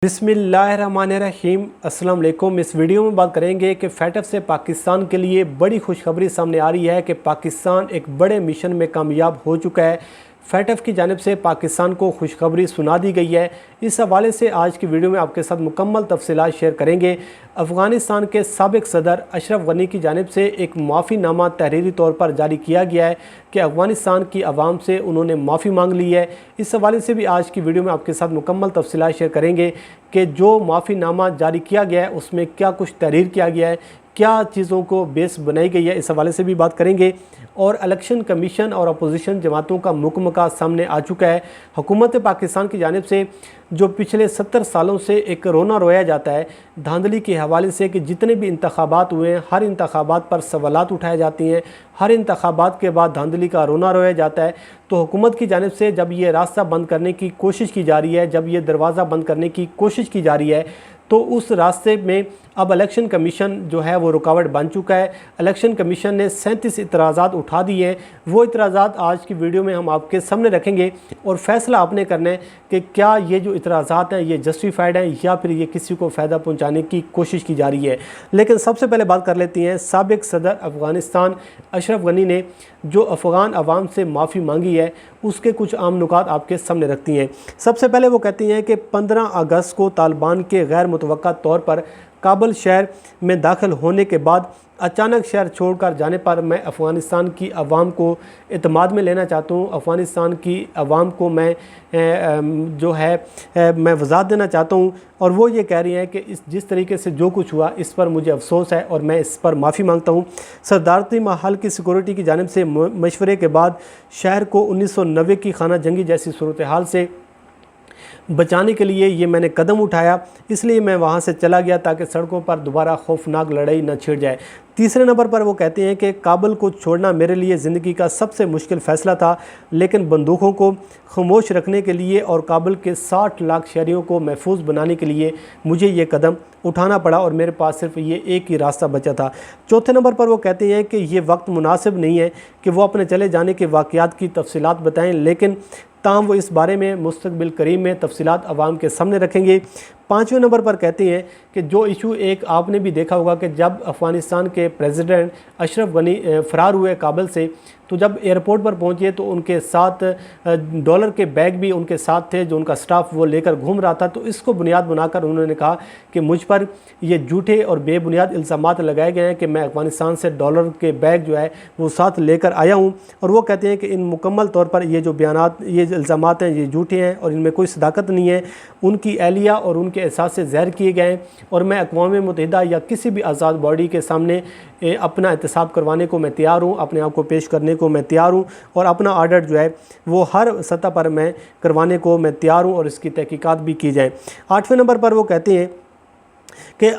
बिस्मिल्लाहिर्रहमानिर्रहीम अस्सलाम वालेकुम। इस वीडियो में बात करेंगे कि फैटफ से पाकिस्तान के लिए बड़ी खुशखबरी सामने आ रही है कि पाकिस्तान एक बड़े मिशन में कामयाब हो चुका है। फैटफ की जानिब से पाकिस्तान को खुशखबरी सुना दी गई है। इस हवाले से आज की वीडियो में आपके साथ मुकम्मल तफसीलात शेयर करेंगे। अफ़गानिस्तान के साबिक़ सदर अशरफ गनी की जानिब से एक माफ़ीनामा तहरीरी तौर पर जारी किया गया है कि अफ़गानिस्तान की आवाम से उन्होंने माफ़ी मांग ली है। इस हवाले से भी आज की वीडियो में आपके साथ मुकम्मल तफसीलात शेयर करेंगे कि जो माफ़ीनामा जारी किया गया है उसमें क्या कुछ तहरीर किया गया है, क्या चीज़ों को बेस बनाई गई है, इस हवाले से भी बात करेंगे। और इलेक्शन कमीशन और अपोजिशन जमातों का मुकमका सामने आ चुका है। हुकूमत पाकिस्तान की जानिब से जो पिछले 70 सालों से एक रोना रोया जाता है धांधली के हवाले से कि जितने भी इंतखाबात हुए हैं हर इंतखाबात पर सवालात उठाए जाती हैं, हर इंतखाबात के बाद धांधली का रोना रोया जाता है। तो हुकूमत की जानिब से जब ये रास्ता बंद करने की कोशिश की जा रही है, जब ये दरवाज़ा बंद करने की कोशिश की जा रही है, तो उस रास्ते में अब इलेक्शन कमीशन जो है वो रुकावट बन चुका है। इलेक्शन कमीशन ने 37 इतराज़ात उठा दिए हैं। वो इतराज़ात आज की वीडियो में हम आपके सामने रखेंगे और फ़ैसला आपने करना है कि क्या ये जो इतराज़ात हैं ये जस्टिफाइड हैं या फिर ये किसी को फ़ायदा पहुंचाने की कोशिश की जा रही है। लेकिन सबसे पहले बात कर लेती हैं साबिक़ सदर अफ़गानिस्तान अशरफ गनी ने जो अफ़गान अवाम से माफ़ी मांगी है उसके कुछ आम नुकात आपके सामने रखती हैं। सबसे पहले वो कहती हैं कि 15 अगस्त को तालिबान के गैर मुतवक्का तौर पर काबुल शहर में दाखिल होने के बाद अचानक शहर छोड़कर जाने पर मैं अफ़गानिस्तान की आवाम को एतमाद में लेना चाहता हूँ। अफ़गानिस्तान की आवाम को मैं मैं वज़ाहत देना चाहता हूँ। और वो ये कह रही हैं कि जिस तरीके से जो कुछ हुआ इस पर मुझे अफसोस है और मैं इस पर माफ़ी मांगता हूँ। सदारती महल की सिक्योरिटी की जानिब से मशवरे के बाद शहर को 1990 की खाना जंगी जैसी सूरत हाल से बचाने के लिए ये मैंने कदम उठाया, इसलिए मैं वहाँ से चला गया ताकि सड़कों पर दोबारा खौफनाक लड़ाई न छिड़ जाए। तीसरे नंबर पर वो कहते हैं कि काबुल को छोड़ना मेरे लिए ज़िंदगी का सबसे मुश्किल फ़ैसला था, लेकिन बंदूकों को खामोश रखने के लिए और काबुल के 60 लाख शहरियों को महफूज बनाने के लिए मुझे ये कदम उठाना पड़ा और मेरे पास सिर्फ ये एक ही रास्ता बचा था। चौथे नंबर पर वो कहते हैं कि ये वक्त मुनासिब नहीं है कि वो अपने चले जाने के वाक़यात की तफसीलात बताएँ, लेकिन ताहम वो इस बारे में मुस्तक़बिल करीब में तफसीलात अवाम के सामने रखेंगे। पाँचवें नंबर पर कहते हैं कि जो इशू एक आपने भी देखा होगा कि जब अफ़गानिस्तान के प्रेसिडेंट अशरफ गनी फ़रार हुए काबुल से, तो जब एयरपोर्ट पर पहुंचे तो उनके साथ डॉलर के बैग भी उनके साथ थे जो उनका स्टाफ वो लेकर घूम रहा था। तो इसको बुनियाद बनाकर उन्होंने कहा कि मुझ पर ये झूठे और बेबुनियाद इल्ज़ामात लगाए गए हैं कि मैं अफ़गानिस्तान से डॉलर के बैग जो है वो साथ लेकर आया हूँ। और वो कहते हैं कि इन मुकम्मल तौर पर ये जो बयानात ये इल्ज़ामात हैं ये झूठे हैं और इनमें कोई सदाकत नहीं है, उनकी एहलिया और उनके एहसास से ज़हर किए गए हैं और मैं अक़वाम मुत्तहिदा या किसी भी आज़ाद बॉडी के सामने अपना एहतसाब करवाने को मैं तैयार हूँ, अपने आप को पेश करने को मैं तैयार हूँ और अपना ऑर्डर जो है वो हर सतह पर मैं करवाने को मैं तैयार हूँ और इसकी तहकीकात भी की जाए। आठवें नंबर पर वो कहते हैं कि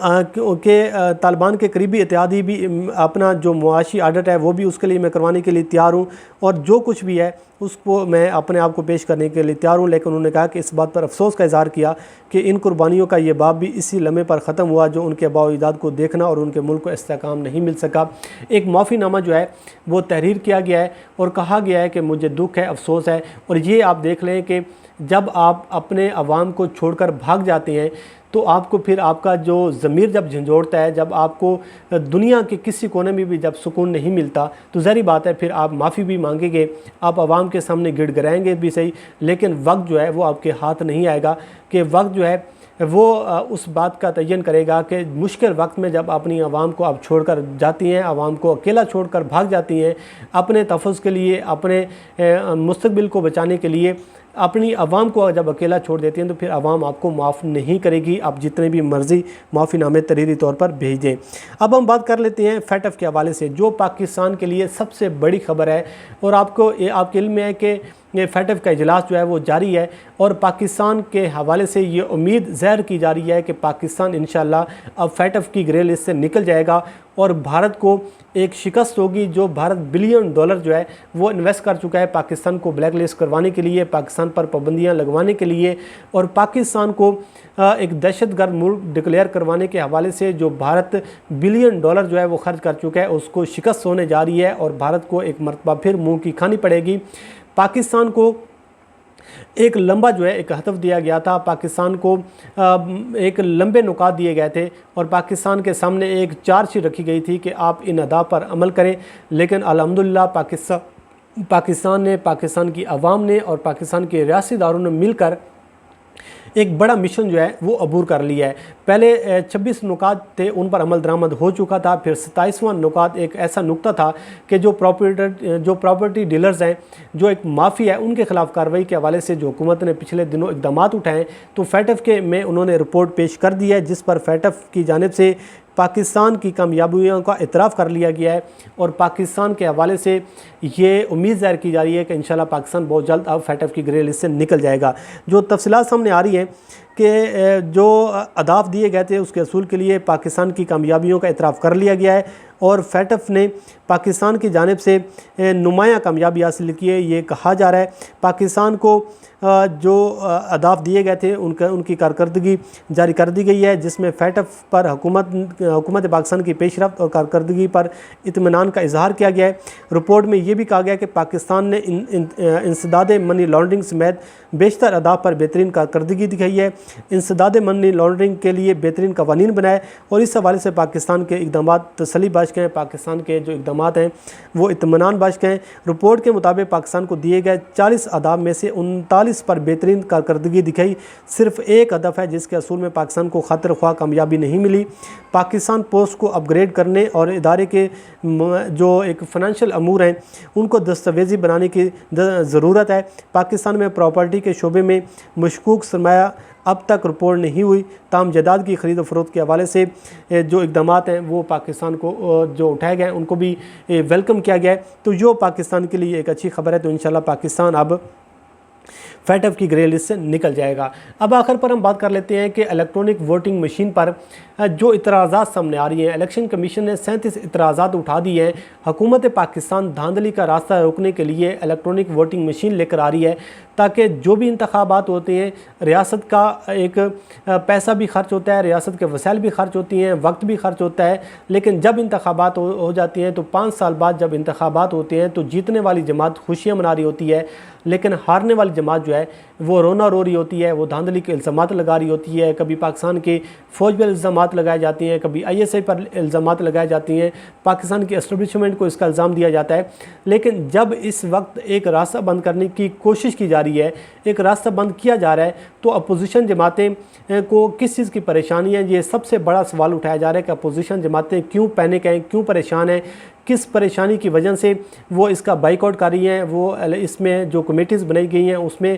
तालिबान के करीबी इत्तेहादी भी अपना जो मुआशी ऑडिट है वो भी उसके लिए मैं करवाने के लिए तैयार हूँ और जो कुछ भी है उसको मैं अपने आप को पेश करने के लिए तैयार हूँ। लेकिन उन्होंने कहा कि इस बात पर अफसोस का इज़हार किया कि इन कुर्बानियों का ये बाब भी इसी लम्हे पर ख़त्म हुआ जो उनके आबा-ओ-अजदाद को देखना और उनके मुल्क को इस्तेहकाम नहीं मिल सका। एक माफ़ीनामा जो है वो तहरीर किया गया है और कहा गया है कि मुझे दुख है, अफसोस है। और ये आप देख लें कि जब आप अपने अवाम को छोड़कर भाग जाते हैं तो आपको फिर आपका जो ज़मीर जब झंझोड़ता है, जब आपको दुनिया के किसी कोने में भी जब सुकून नहीं मिलता, तो ज़ाहिर बात है फिर आप माफ़ी भी मांगेंगे, आप आवाम के सामने गिड़गिड़ाएंगे भी सही, लेकिन वक्त जो है वो आपके हाथ नहीं आएगा। कि वक्त जो है वो उस बात का तयन करेगा कि मुश्किल वक्त में जब अपनी आवाम को आप छोड़कर जाती हैं, आवाम को अकेला छोड़कर भाग जाती हैं, अपने तहफ़्फ़ुज़ के लिए, अपने मुस्तक़बिल को बचाने के लिए अपनी आवाम को जब अकेला छोड़ देती हैं तो फिर आवाम आपको माफ़ नहीं करेगी, आप जितने भी मर्ज़ी माफ़ीनामे तहरीरी तौर पर भेज दें। अब हम बात कर लेते हैं फैटफ के हवाले से जो पाकिस्तान के लिए सबसे बड़ी खबर है। और आपके इल्म में है कि ये फैटफ का इजलास जो है वो जारी है और पाकिस्तान के हवाले से ये उम्मीद ज़ाहिर की जा रही है कि पाकिस्तान इंशाअल्लाह अब फैटफ की ग्रे लिस्ट से निकल जाएगा और भारत को एक शिकस्त होगी। जो भारत बिलियन डॉलर जो है वो इन्वेस्ट कर चुका है पाकिस्तान को ब्लैक लिस्ट करवाने के लिए, पाकिस्तान पर पाबंदियां लगवाने के लिए और पाकिस्तान को एक दहशतगर्द मुल्क डिक्लेयर करवाने के हवाले से जो भारत बिलियन डॉलर जो है वो खर्च कर चुका है उसको शिकस्त होने जा रही है और भारत को एक मरतबा फिर मुँह की खानी पड़ेगी। पाकिस्तान को एक लंबा जो है एक हदफ दिया गया था पाकिस्तान को, एक लंबे नुकात दिए गए थे और पाकिस्तान के सामने एक चार्जशीट रखी गई थी कि आप इन अहदाफ पर अमल करें। लेकिन अल्हम्दुलिल्लाह पाकिस्तान ने, पाकिस्तान की आवाम ने और पाकिस्तान के रियासती इदारों ने मिलकर एक बड़ा मिशन जो है वो अबूर कर लिया है। पहले 26 नुकात थे, उन पर अमल दरामद हो चुका था। फिर 27वां नुकात एक ऐसा नुक्ता था कि जो प्रॉपर्टी डीलर्स हैं, जो एक माफिया है, उनके खिलाफ कार्रवाई के हवाले से जो हुकूमत ने पिछले दिनों इकदाम उठाए, तो फैटफ के में उन्होंने रिपोर्ट पेश कर दी है, जिस पर फैटफ की जानिब से पाकिस्तान की कामयाबियों का इतराफ़ कर लिया गया है और पाकिस्तान के हवाले से ये उम्मीद ज़ाहिर की जा रही है कि इंशाल्लाह पाकिस्तान बहुत जल्द अब फैटफ की ग्रे लिस्ट से निकल जाएगा। जो तफसीलात सामने आ रही हैं कि जो अहदाफ दिए गए थे उसके असूल के लिए पाकिस्तान की कामयाबियों का इतराफ़ कर लिया गया है और फैटफ ने पाकिस्तान की जानिब से नुमायाँ कामयाबी हासिल की है। ये कहा जा रहा है पाकिस्तान को जो अहदाफ दिए गए थे उनकी कारकर्दगी जारी कर दी गई है, जिसमें फैटफ पर हुकूमत पाकिस्तान की पेशरफ्त और कारकर्दगी पर इत्मीनान का इजहार किया गया है। रिपोर्ट में ये भी कहा गया कि पाकिस्तान ने इंसदाद मनी लॉन्ड्रिंग समेत बेशतर अहदाफ पर बेहतरीन कारकर्दगी दिखाई है, इंसदाद मनी लॉन्ड्रिंग के लिए बेहतरीन कवानीन बनाए और इस हवाले से पाकिस्तान के इकदाम तसली बख्श हैं, पाकिस्तान के जो इकदाम हैं वो इत्मीनान बख्श हैं। रिपोर्ट के मुताबिक पाकिस्तान को दिए गए 40 अहदाफ में से 39 पर बेहतरीन कारकर्दगी दिखाई। सिर्फ एक हदफ है जिसके असूल में पाकिस्तान को खतर ख्वाह कामयाबी नहीं मिली। पाकिस्तान पोस्ट को अपग्रेड करने और इदारे के जो एक फ़ाइनेंशियल अमूर हैं उनको दस्तावेज़ी बनाने की ज़रूरत है। पाकिस्तान में प्रॉपर्टी के शोबे में मशकूक सरमाया अब तक रिपोर्ट नहीं हुई, ताम जायदाद की ख़रीद फरोख्त के हवाले से जो इक़दाम हैं वो पाकिस्तान को जो उठाए गए उनको भी वेलकम किया गया है। तो जो पाकिस्तान के लिए एक अच्छी खबर है। तो इंशाल्लाह पाकिस्तान अब फैटफ की ग्रे लिस्ट से निकल जाएगा। अब आखिर पर हम बात कर लेते हैं कि इलेक्ट्रॉनिक वोटिंग मशीन पर जो इतराज़ात सामने आ रही हैं, इलेक्शन कमीशन ने 37 इतराज़ात उठा दिए हैं। हुकूमत पाकिस्तान धांधली का रास्ता रोकने के लिए इलेक्ट्रॉनिक वोटिंग मशीन लेकर आ रही है ताकि जो भी इंतखाबात होते हैं रियासत का एक पैसा भी खर्च होता है, रियासत के वसाइल भी खर्च होती हैं, वक्त भी खर्च होता है। लेकिन जब इंतखाबात हो जाती हैं तो 5 साल बाद जब इंतखाबात होते हैं तो जीतने वाली जमात खुशियाँ मना रही होती है, लेकिन हारने वाली जमात जो है वो रोना रो रही होती है, वो धांधली के इल्ज़ामात लगा रही होती है। कभी पाकिस्तान के फ़ौज पर इल्ज़ामात लगाए जाती हैं, कभी ISI पर इल्ज़ामात लगाए जाती हैं, पाकिस्तान की एस्टेब्लिशमेंट को इसका इल्ज़ाम दिया जाता है। लेकिन जब इस वक्त एक रास्ता बंद करने की कोशिश की जा रही है, एक रास्ता बंद किया जा रहा है, तो अपोजिशन जमातें को किस चीज़ की परेशानी है, ये सबसे बड़ा सवाल उठाया जा रहा है कि अपोजिशन जमातें क्यों पैनिक हैं, क्यों परेशान हैं, किस परेशानी की वजह से वो इसका बाइकआउट कर रही हैं। वो इसमें जो कमेटीज़ बनाई गई हैं उसमें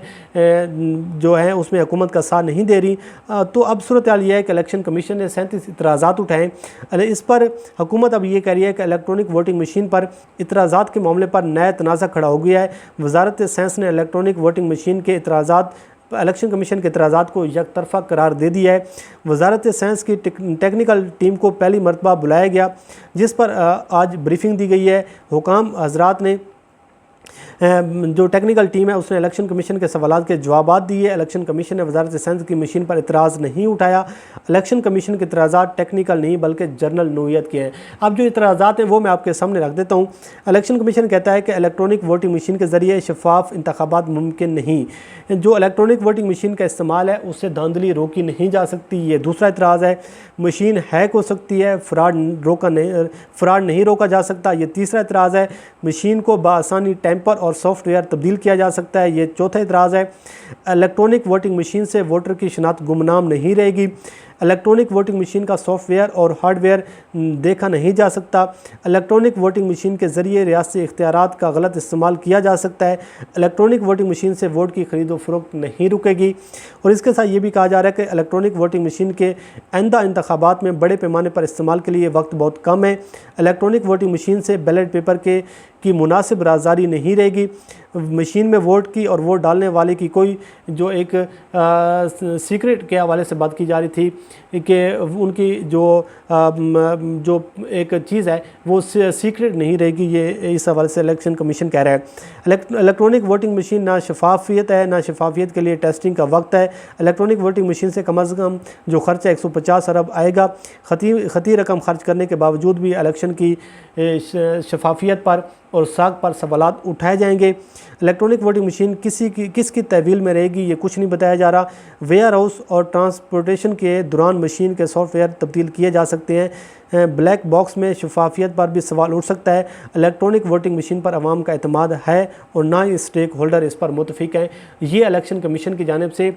जो है उसमें हुकूमत का साथ नहीं दे रही। तो अब सूरत हाल ये है कि इलेक्शन कमीशन ने 37 इतराज़ात उठाए। इस पर हुकूमत अब ये कह रही है कि इलेक्ट्रॉनिक वोटिंग मशीन पर इतराज़ात के मामले पर नया तनाज़ा खड़ा हो गया है। वजारत साइंस ने इलेक्ट्रॉनिक वोटिंग मशीन के इतराज़ात इलेक्शन कमीशन के इतराज़ात को यकतरफ़ा करार दे दिया है। वजारत साइंस की टेक्निकल टीम को पहली मरतबा बुलाया गया, जिस पर आज ब्रीफिंग दी गई है। हुकाम हजरात ने जो टेक्निकल टीम है उसने इलेक्शन कमीशन के सवालात के जवाबात दिए। इलेक्शन कमीशन ने वजारत साइंस की मशीन पर इतराज़ नहीं उठाया। इलेक्शन कमीशन के इतराज़ात टेक्निकल नहीं बल्कि जर्नल नोयत के हैं। अब जो इतराज़ात हैं वो मैं आपके सामने रख देता हूँ। इलेक्शन कमीशन कहता है कि इलेक्ट्रॉनिक वोटिंग मशीन के ज़रिए शफाफ इंतखाबात मुमकिन नहीं। जो इलेक्ट्रॉनिक वोटिंग मशीन का इस्तेमाल है उससे धांधली रोकी नहीं जा सकती, ये दूसरा इतराज़ है। मशीन हैक हो सकती है, फ्रॉड नहीं रोका जा सकता, ये तीसरा इतराज़ है। मशीन को बआसानी टेम्पर और सॉफ्टवेयर तब्दील किया जा सकता है, ये चौथा इतराज़ है। इलेक्ट्रॉनिक वोटिंग मशीन से वोटर की शनाख्त गुमनाम नहीं रहेगी। इलेक्ट्रॉनिक वोटिंग मशीन का सॉफ्टवेयर और हार्डवेयर देखा नहीं जा सकता। इलेक्ट्रॉनिक वोटिंग मशीन के ज़रिए रियासती इख्तियारात का गलत इस्तेमाल किया जा सकता है। इलेक्ट्रॉनिक वोटिंग मशीन से वोट की खरीदो फरोख्त नहीं रुकेगी। और इसके साथ ये भी कहा जा रहा है कि इलेक्ट्रॉनिक वोटिंग मशीन के आइंदा इंतखाबात में बड़े पैमाने पर इस्तेमाल के लिए वक्त बहुत कम है। इलेक्ट्रॉनिक वोटिंग मशीन से बैलेट पेपर की मुनासिब राजदारी नहीं रहेगी। मशीन में वोट की और वोट डालने वाले की कोई जो एक सीक्रेट के हवाले से बात की जा रही थी कि उनकी जो एक चीज़ है वो सीक्रेट नहीं रहेगी, ये इस हवाले से इलेक्शन कमीशन कह रहा है। इलेक्ट्रॉनिक वोटिंग मशीन ना शफाफियत है, ना शफाफियत के लिए टेस्टिंग का वक्त है। इलेक्ट्रॉनिक वोटिंग मशीन से कम अज़ कम जो खर्चा 150 अरब आएगा। खती रकम खर्च करने के बावजूद भी इलेक्शन की शफाफियत पर और साख पर सवालात उठाए जाएंगे। इलेक्ट्रॉनिक वोटिंग मशीन किसकी तहवील में रहेगी ये कुछ नहीं बताया जा रहा। वेयर हाउस और ट्रांसपोर्टेशन के दौरान मशीन के सॉफ्टवेयर तब्दील किए जा सकते हैं। ब्लैक बॉक्स में शफाफियत पर भी सवाल उठ सकता है। इलेक्ट्रॉनिक वोटिंग मशीन पर आवाम का एतमाद है और ना ही स्टेक होल्डर इस पर मुतफिक हैं। ये इलेक्शन कमीशन की जानिब से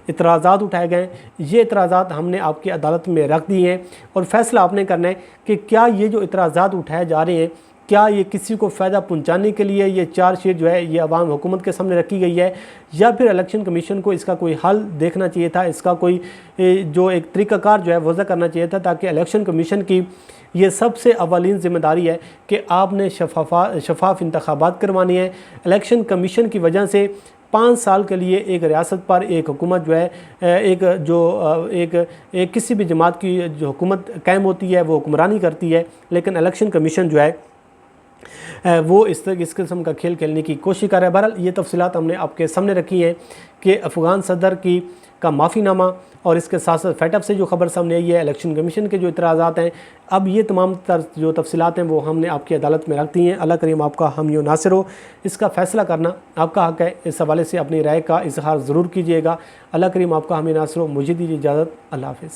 इतराज़ात उठाए गए। ये इतराज़ात हमने आपकी अदालत में रख दिए हैं और फैसला आपने करना है कि क्या ये जो इतराज़ात उठाए जा रहे हैं क्या ये किसी को फ़ायदा पहुंचाने के लिए ये चार्जशीट जो है ये अवाम हुकूमत के सामने रखी गई है, या फिर इलेक्शन कमीशन को इसका कोई हल देखना चाहिए था, इसका कोई जो एक तरीक़ाकार जो है वज़ा करना चाहिए था, ताकि इलेक्शन कमीशन की ये सबसे अवलीन ज़िम्मेदारी है कि आपने शफाफ इंतखाबात करवानी है। इलेक्शन कमीशन की वजह से 5 साल के लिए एक रियासत पर एक हुकूमत जो है एक किसी भी जमात की जो हुकूमत कायम होती है वो हुक्मरानी करती है, लेकिन इलेक्शन कमीशन जो है वो इस किस्म का खेल खेलने की कोशिश कर रहा है। बहरहाल ये तफसीलात हमने आपके सामने रखी हैं कि अफ़गान सदर का माफ़ीनामा और इसके साथ साथ फैटअप से जो खबर सामने आई है, इलेक्शन कमीशन के जो इतराज़ात हैं, अब ये तमाम जो तफसीलात हैं वो हमने आपकी अदालत में रख दी हैं। अल्लाह करीम आपका हामी नासिर हो। इसका फ़ैसला करना आपका हक़ है। इस हवाले से अपनी राय का इजहार ज़रूर कीजिएगा। अल्लाह करीम आपका हामी नासिर हो। मुझे दीजिए इजाज़त। अल्लाह हाफ़िज़।